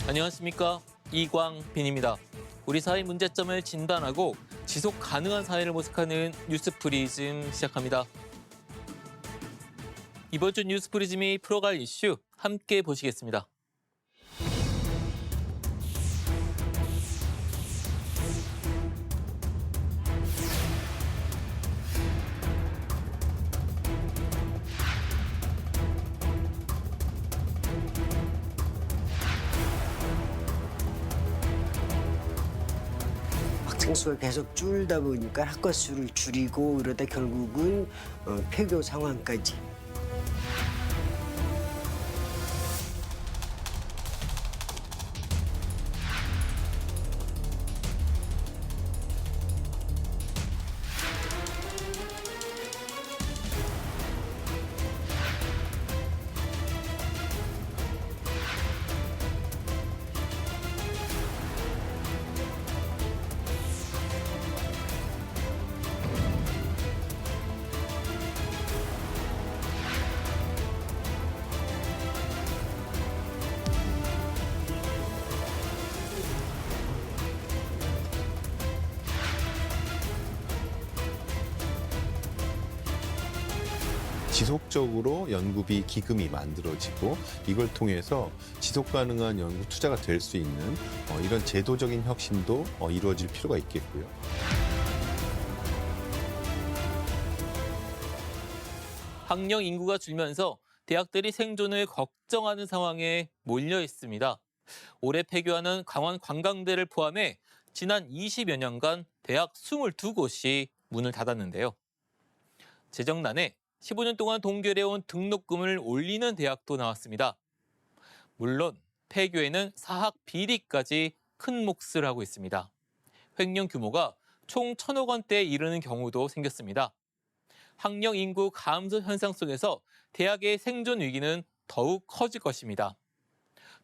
안녕하십니까, 이광빈입니다. 우리 사회 문제점을 진단하고 지속 가능한 사회를 모색하는 뉴스 프리즘 시작합니다. 이번 주 뉴스 프리즘이 풀어갈 이슈 함께 보시겠습니다. 학생 수가 계속 줄다 보니까 학과 수를 줄이고 이러다 결국은 폐교 상황까지. 지속적으로 연구비 기금이 만들어지고 이걸 통해서 지속 가능한 연구 투자가 될 수 있는 이런 제도적인 혁신도 이루어질 필요가 있겠고요. 학령 인구가 줄면서 대학들이 생존을 걱정하는 상황에 몰려 있습니다. 올해 폐교하는 강원 관광대를 포함해 지난 20여 년간 대학 22곳이 문을 닫았는데요. 재정난에 15년 동안 동결해온 등록금을 올리는 대학도 나왔습니다. 물론 폐교에는 사학 비리까지 큰 몫을 하고 있습니다. 횡령 규모가 총 1,000억 원대에 이르는 경우도 생겼습니다. 학령 인구 감소 현상 속에서 대학의 생존 위기는 더욱 커질 것입니다.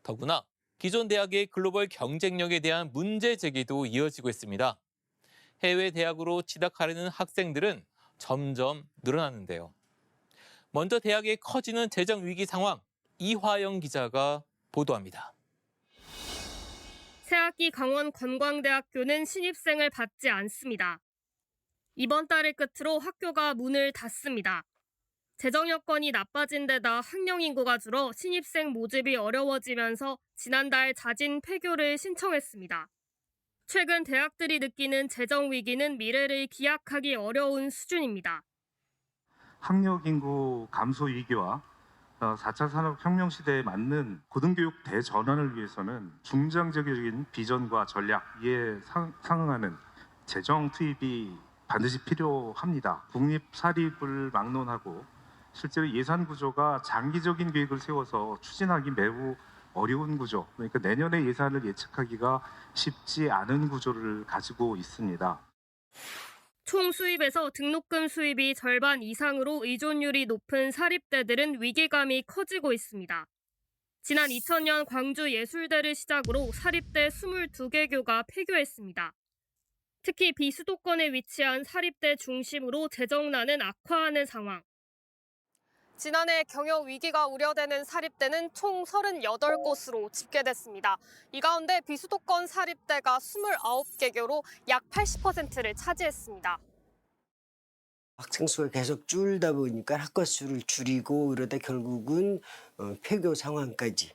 더구나 기존 대학의 글로벌 경쟁력에 대한 문제 제기도 이어지고 있습니다. 해외 대학으로 진학하려는 학생들은 점점 늘어나는데요. 먼저 대학의 커지는 재정 위기 상황, 이화영 기자가 보도합니다. 새학기 강원 관광대학교는 신입생을 받지 않습니다. 이번 달을 끝으로 학교가 문을 닫습니다. 재정 여건이 나빠진 데다 학령 인구가 줄어 신입생 모집이 어려워지면서 지난달 자진 폐교를 신청했습니다. 최근 대학들이 느끼는 재정 위기는 미래를 기약하기 어려운 수준입니다. 학력 인구 감소 위기와 4차 산업혁명 시대에 맞는 고등교육 대전환을 위해서는 중장기적인 비전과 전략에 상응하는 재정 투입이 반드시 필요합니다. 국립 사립을 막론하고 실제로 예산 구조가 장기적인 계획을 세워서 추진하기 매우 어려운 구조, 그러니까 내년의 예산을 예측하기가 쉽지 않은 구조를 가지고 있습니다. 총 수입에서 등록금 수입이 절반 이상으로 의존율이 높은 사립대들은 위기감이 커지고 있습니다. 지난 2000년 광주 예술대를 시작으로 사립대 22개교가 폐교했습니다. 특히 비수도권에 위치한 사립대 중심으로 재정난은 악화하는 상황. 지난해 경영 위기가 우려되는 사립대는 총 38곳으로 집계됐습니다. 이 가운데 비수도권 사립대가 29개교로 약 80%를 차지했습니다. 학생 수가 계속 줄다 보니까 학과 수를 줄이고 이러다 결국은 폐교 상황까지.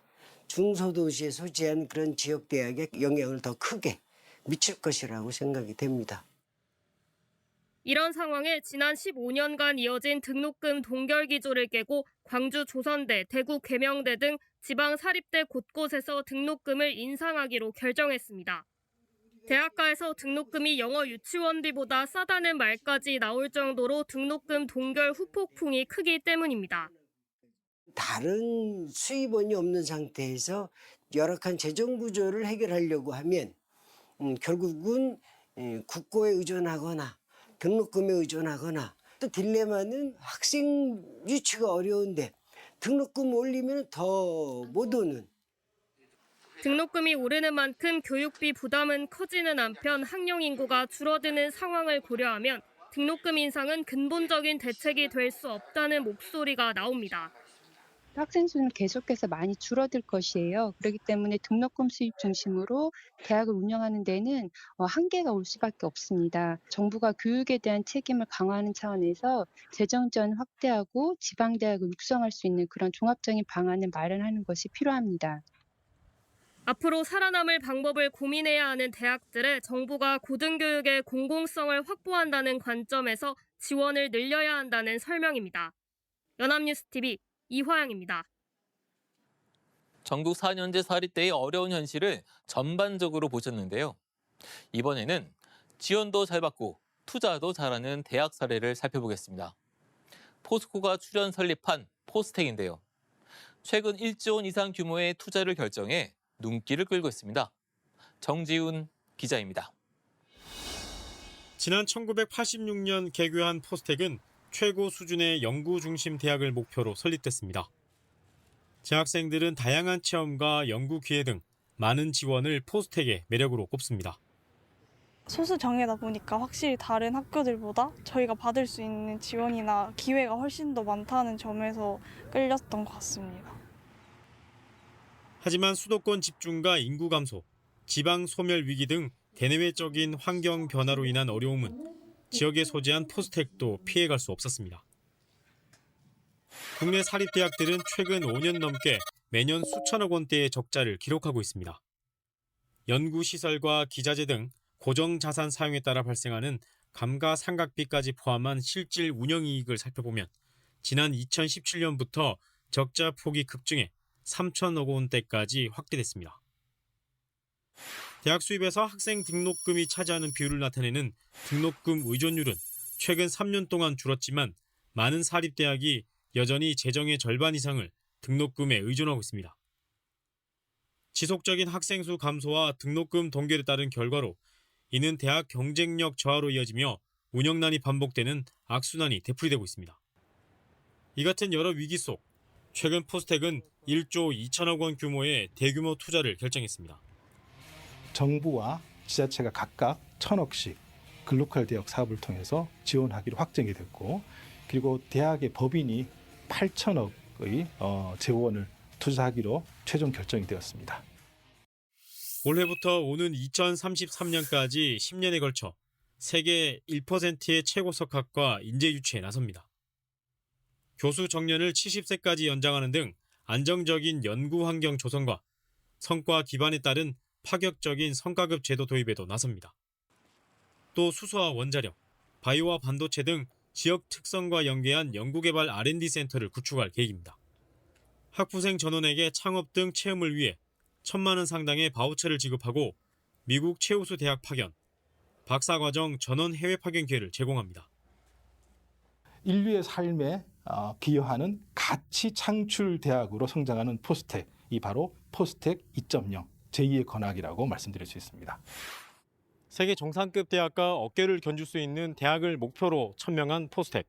중소도시에 소재한 그런 지역 대학에 영향을 더 크게 미칠 것이라고 생각이 됩니다. 이런 상황에 지난 15년간 이어진 등록금 동결 기조를 깨고 광주 조선대, 대구 계명대 등 지방 사립대 곳곳에서 등록금을 인상하기로 결정했습니다. 대학가에서 등록금이 영어 유치원비보다 싸다는 말까지 나올 정도로 등록금 동결 후폭풍이 크기 때문입니다. 다른 수입원이 없는 상태에서 열악한 재정 구조를 해결하려고 하면 결국은 국고에 의존하거나 등록금에 의존하거나, 또 딜레마는 학생 유치가 어려운데 등록금 올리면 더 못 오는. 등록금이 오르는 만큼 교육비 부담은 커지는 한편 학령 인구가 줄어드는 상황을 고려하면 등록금 인상은 근본적인 대책이 될 수 없다는 목소리가 나옵니다. 학생 수는 계속해서 많이 줄어들 것이에요. 그렇기 때문에 등록금 수입 중심으로 대학을 운영하는 데는 한계가 올 수밖에 없습니다. 정부가 교육에 대한 책임을 강화하는 차원에서 재정 지원 확대하고 지방대학을 육성할 수 있는 그런 종합적인 방안을 마련하는 것이 필요합니다. 앞으로 살아남을 방법을 고민해야 하는 대학들에 정부가 고등교육의 공공성을 확보한다는 관점에서 지원을 늘려야 한다는 설명입니다. 연합뉴스TV 이화영입니다. 전국 4년제 사립대의 어려운 현실을 전반적으로 보셨는데요. 이번에는 지원도 잘 받고 투자도 잘하는 대학 사례를 살펴보겠습니다. 포스코가 출연 설립한 포스텍인데요. 최근 1조 원 이상 규모의 투자를 결정해 눈길을 끌고 있습니다. 정지훈 기자입니다. 지난 1986년 개교한 포스텍은 최고 수준의 연구 중심 대학을 목표로 설립됐습니다. 재학생들은 다양한 체험과 연구 기회 등 많은 지원을 포스텍의 매력으로 꼽습니다. 소수 정예다 보니까 확실히 다른 학교들보다 저희가 받을 수 있는 지원이나 기회가 훨씬 더 많다는 점에서 끌렸던 것 같습니다. 하지만 수도권 집중과 인구 감소, 지방 소멸 위기 등 대내외적인 환경 변화로 인한 어려움은 지역에 소재한 포스텍도 피해갈 수 없었습니다. 국내 사립대학들은 최근 5년 넘게 매년 수천억 원대의 적자를 기록하고 있습니다. 연구시설과 기자재 등 고정자산 사용에 따라 발생하는 감가상각비까지 포함한 실질 운영이익을 살펴보면 지난 2017년부터 적자 폭이 급증해 3천억 원대까지 확대됐습니다. 대학 수입에서 학생 등록금이 차지하는 비율을 나타내는 등록금 의존율은 최근 3년 동안 줄었지만 많은 사립대학이 여전히 재정의 절반 이상을 등록금에 의존하고 있습니다. 지속적인 학생 수 감소와 등록금 동결에 따른 결과로 이는 대학 경쟁력 저하로 이어지며 운영난이 반복되는 악순환이 되풀이되고 있습니다. 이 같은 여러 위기 속 최근 포스텍은 1조 2천억 원 규모의 대규모 투자를 결정했습니다. 정부와 지자체가 각각 1,000억씩 글로컬 대학 사업을 통해서 지원하기로 확정이 됐고, 그리고 대학의 법인이 8천억의 재원을 투자하기로 최종 결정이 되었습니다. 올해부터 오는 2033년까지 10년에 걸쳐 세계 1%의 최고 석학과 인재 유치에 나섭니다. 교수 정년을 70세까지 연장하는 등 안정적인 연구 환경 조성과 성과 기반에 따른 파격적인 성과급 제도 도입에도 나섭니다. 또 수소와 원자력, 바이오와 반도체 등 지역 특성과 연계한 연구개발 R&D 센터를 구축할 계획입니다. 학부생 전원에게 창업 등 체험을 위해 1,000만 원 상당의 바우처를 지급하고 미국 최우수 대학 파견, 박사과정 전원 해외 파견 기회를 제공합니다. 인류의 삶에 기여하는 가치 창출 대학으로 성장하는 포스텍, 이 바로 포스텍 2.0, 제2의 건학이라고 말씀드릴 수 있습니다. 세계 정상급 대학과 어깨를 견줄 수 있는 대학을 목표로 천명한 포스텍.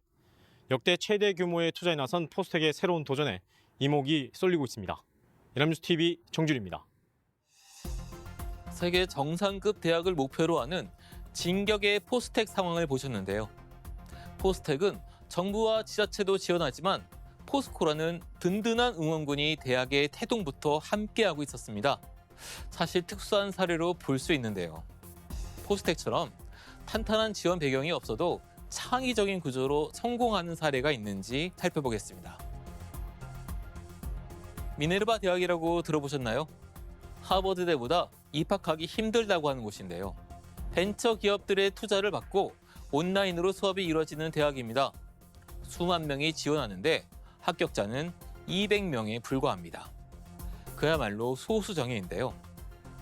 역대 최대 규모의 투자에 나선 포스텍의 새로운 도전에 이목이 쏠리고 있습니다. 연합뉴스TV 정준입니다. 세계 정상급 대학을 목표로 하는 진격의 포스텍 상황을 보셨는데요. 포스텍은 정부와 지자체도 지원하지만 포스코라는 든든한 응원군이 대학의 태동부터 함께하고 있었습니다. 사실 특수한 사례로 볼 수 있는데요. 포스텍처럼 탄탄한 지원 배경이 없어도 창의적인 구조로 성공하는 사례가 있는지 살펴보겠습니다. 미네르바 대학이라고 들어보셨나요? 하버드대보다 입학하기 힘들다고 하는 곳인데요. 벤처 기업들의 투자를 받고 온라인으로 수업이 이루어지는 대학입니다. 수만 명이 지원하는데 합격자는 200명에 불과합니다. 그야말로 소수정예인데요.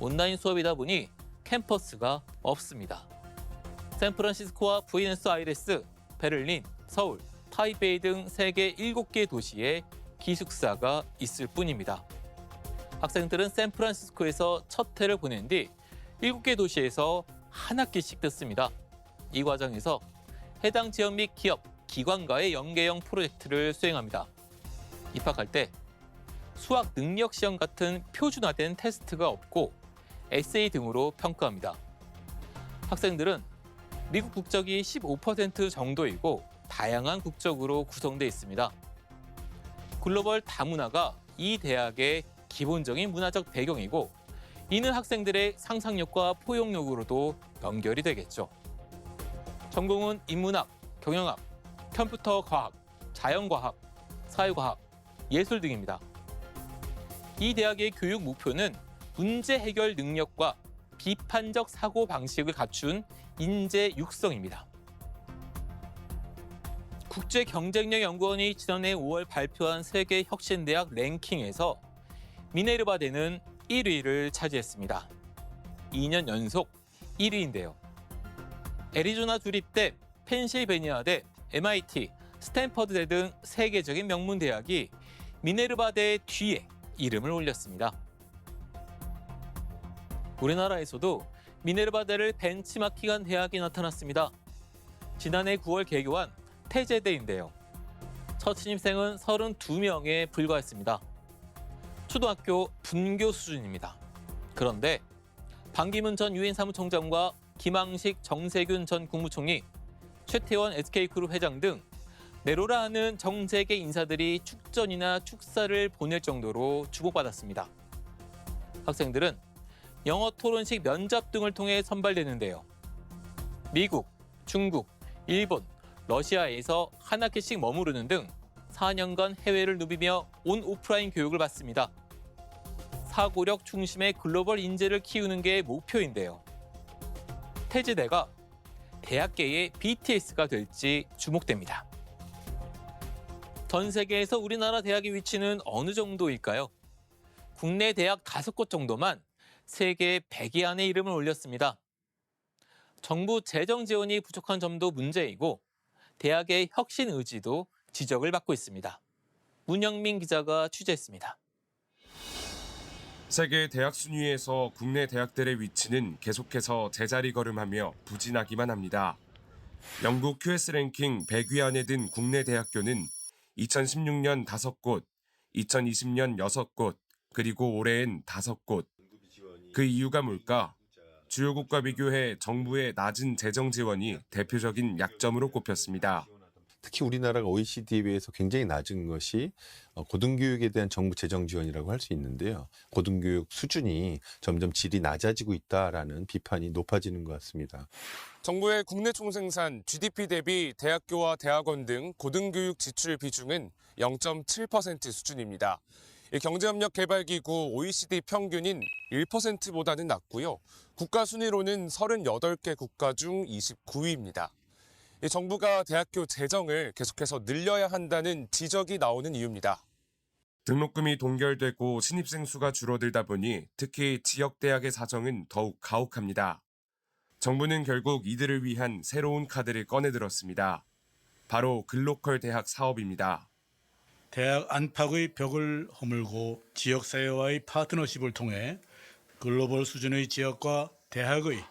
온라인 수업이다 보니 캠퍼스가 없습니다. 샌프란시스코와 부에노스아이레스, 베를린, 서울, 타이베이 등 세계 7개 도시에 기숙사가 있을 뿐입니다. 학생들은 샌프란시스코에서 첫 해를 보낸 뒤 7개 도시에서 한 학기씩 듣습니다. 이 과정에서 해당 지역 및 기업, 기관과의 연계형 프로젝트를 수행합니다. 입학할 때 수학 능력 시험 같은 표준화된 테스트가 없고 에세이 등으로 평가합니다. 학생들은 미국 국적이 15% 정도이고 다양한 국적으로 구성되어 있습니다. 글로벌 다문화가 이 대학의 기본적인 문화적 배경이고 이는 학생들의 상상력과 포용력으로도 연결이 되겠죠. 전공은 인문학, 경영학, 컴퓨터 과학, 자연과학, 사회과학, 예술 등입니다. 이 대학의 교육 목표는 문제 해결 능력과 비판적 사고 방식을 갖춘 인재 육성입니다. 국제경쟁력연구원이 지난해 5월 발표한 세계 혁신대학 랭킹에서 미네르바대는 1위를 차지했습니다. 2년 연속 1위인데요. 애리조나 주립대, 펜실베니아대, MIT, 스탠퍼드대 등 세계적인 명문 대학이 미네르바대 뒤에 이름을 올렸습니다. 우리나라에서도 미네르바대를 벤치마킹한 대학이 나타났습니다. 지난해 9월 개교한 태제대인데요. 첫 신입생은 32명에 불과했습니다. 초등학교 분교 수준입니다. 그런데 반기문 전 유엔 사무총장과 김항식 정세균 전 국무총리, 최태원 SK그룹 회장 등 내로라 하는 정세계 인사들이 축전이나 축사를 보낼 정도로 주목받았습니다. 학생들은 영어 토론식 면접 등을 통해 선발되는데요. 미국, 중국, 일본, 러시아에서 한 학기씩 머무르는 등 4년간 해외를 누비며 온 오프라인 교육을 받습니다. 사고력 중심의 글로벌 인재를 키우는 게 목표인데요. 태제대가 대학계의 BTS가 될지 주목됩니다. 전 세계에서 우리나라 대학의 위치는 어느 정도일까요? 국내 대학 5곳 정도만 세계 100위 안에 이름을 올렸습니다. 정부 재정 지원이 부족한 점도 문제이고 대학의 혁신 의지도 지적을 받고 있습니다. 문영민 기자가 취재했습니다. 세계 대학 순위에서 국내 대학들의 위치는 계속해서 제자리 걸음하며 부진하기만 합니다. 영국 QS 랭킹 100위 안에 든 국내 대학교는 2016년 5곳, 2020년 6곳, 그리고 올해엔 5곳. 그 이유가 뭘까? 주요국과 비교해 정부의 낮은 재정 지원이 대표적인 약점으로 꼽혔습니다. 특히 우리나라가 OECD에 비해서 굉장히 낮은 것이 고등교육에 대한 정부 재정 지원이라고 할 수 있는데요. 고등교육 수준이 점점 질이 낮아지고 있다라는 비판이 높아지는 것 같습니다. 정부의 국내 총생산 GDP 대비 대학교와 대학원 등 고등교육 지출 비중은 0.7% 수준입니다. 경제협력개발기구 OECD 평균인 1%보다는 낮고요. 국가 순위로는 38개 국가 중 29위입니다. 정부가 대학교 재정을 계속해서 늘려야 한다는 지적이 나오는 이유입니다. 등록금이 동결되고 신입생 수가 줄어들다 보니 특히 지역대학의 사정은 더욱 가혹합니다. 정부는 결국 이들을 위한 새로운 카드를 꺼내들었습니다. 바로 글로컬 대학 사업입니다. 대학 안팎의 벽을 허물고 지역사회와의 파트너십을 통해 글로벌 수준의 지역과 대학의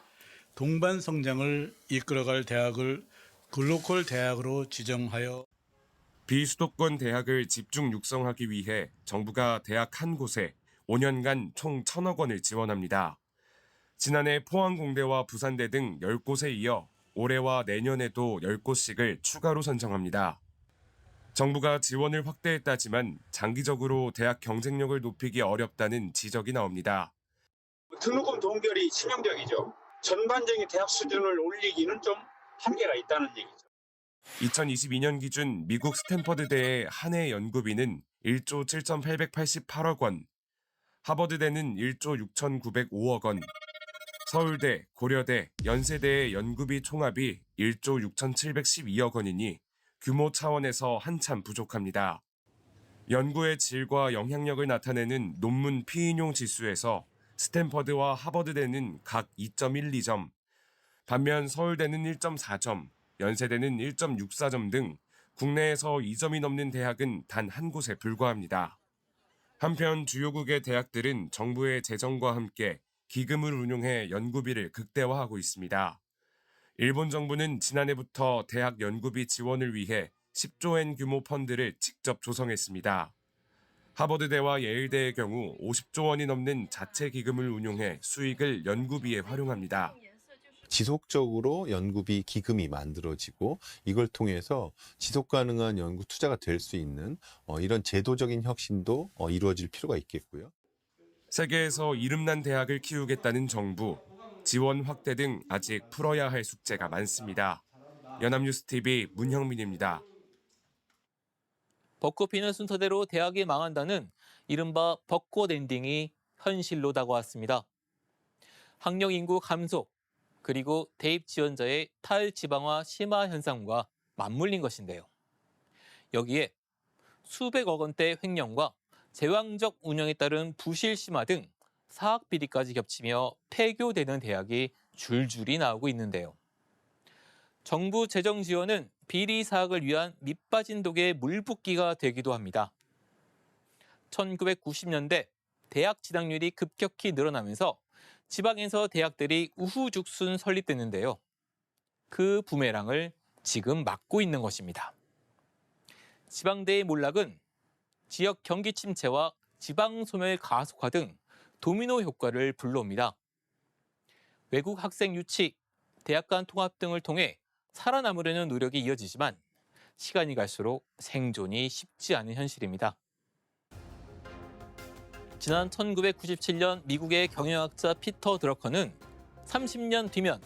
동반 성장을 이끌어갈 대학을 글로컬 대학으로 지정하여 비수도권 대학을 집중 육성하기 위해 정부가 대학 한 곳에 5년간 총 1,000억 원을 지원합니다. 지난해 포항공대와 부산대 등 10곳에 이어 올해와 내년에도 10곳씩을 추가로 선정합니다. 정부가 지원을 확대했다지만 장기적으로 대학 경쟁력을 높이기 어렵다는 지적이 나옵니다. 등록금 동결이 치명적이죠. 전반적인 대학 수준을 올리기는 좀 한계가 있다는 얘기죠. 2022년 기준 미국 스탠퍼드대의 한 해 연구비는 1조 7,888억 원, 하버드대는 1조 6,905억 원, 서울대, 고려대, 연세대의 연구비 총합이 1조 6,712억 원이니 규모 차원에서 한참 부족합니다. 연구의 질과 영향력을 나타내는 논문 피인용 지수에서 스탠퍼드와 하버드대는 각 2.12점, 반면 서울대는 1.4점, 연세대는 1.64점 등 국내에서 2점이 넘는 대학은 단 한 곳에 불과합니다. 한편 주요국의 대학들은 정부의 재정과 함께 기금을 운용해 연구비를 극대화하고 있습니다. 일본 정부는 지난해부터 대학 연구비 지원을 위해 10조엔 규모 펀드를 직접 조성했습니다. 하버드대와 예일대의 경우 50조 원이 넘는 자체 기금을 운용해 수익을 연구비에 활용합니다. 지속적으로 연구비 기금이 만들어지고 이걸 통해서 지속 가능한 연구 투자가 될 수 있는 이런 제도적인 혁신도 이루어질 필요가 있겠고요. 세계에서 이름난 대학을 키우겠다는 정부, 지원 확대 등 아직 풀어야 할 숙제가 많습니다. 연합뉴스TV 문형민입니다. 벚꽃 피는 순서대로 대학이 망한다는 이른바 벚꽃 엔딩이 현실로 다가왔습니다. 학령 인구 감소, 그리고 대입 지원자의 탈지방화 심화 현상과 맞물린 것인데요. 여기에 수백억 원대 횡령과 제왕적 운영에 따른 부실 심화 등 사학 비리까지 겹치며 폐교되는 대학이 줄줄이 나오고 있는데요. 정부 재정 지원은 비리 사학을 위한 밑빠진 독의 물붓기가 되기도 합니다. 1990년대 대학 진학률이 급격히 늘어나면서 지방에서 대학들이 우후죽순 설립됐는데요. 그 부메랑을 지금 맞고 있는 것입니다. 지방대의 몰락은 지역 경기 침체와 지방 소멸 가속화 등 도미노 효과를 불러옵니다. 외국 학생 유치, 대학 간 통합 등을 통해 살아남으려는 노력이 이어지지만 시간이 갈수록 생존이 쉽지 않은 현실입니다. 지난 1997년 미국의 경영학자 피터 드러커는 30년 뒤면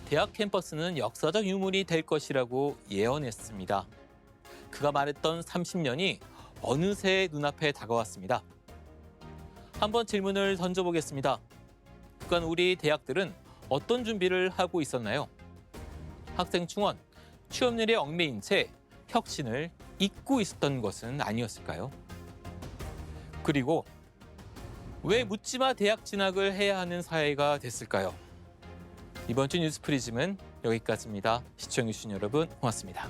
대학 캠퍼스는 역사적 유물이 될 것이라고 예언했습니다. 그가 말했던 30년이 어느새 눈앞에 다가왔습니다. 한번 질문을 던져보겠습니다. 그간 우리 대학들은 어떤 준비를 하고 있었나요? 학생 충원, 취업률에 얽매인 채 혁신을 잊고 있었던 것은 아니었을까요? 그리고 왜 묻지마 대학 진학을 해야 하는 사회가 됐을까요? 이번 주 뉴스 프리즘은 여기까지입니다. 시청해주신 여러분 고맙습니다.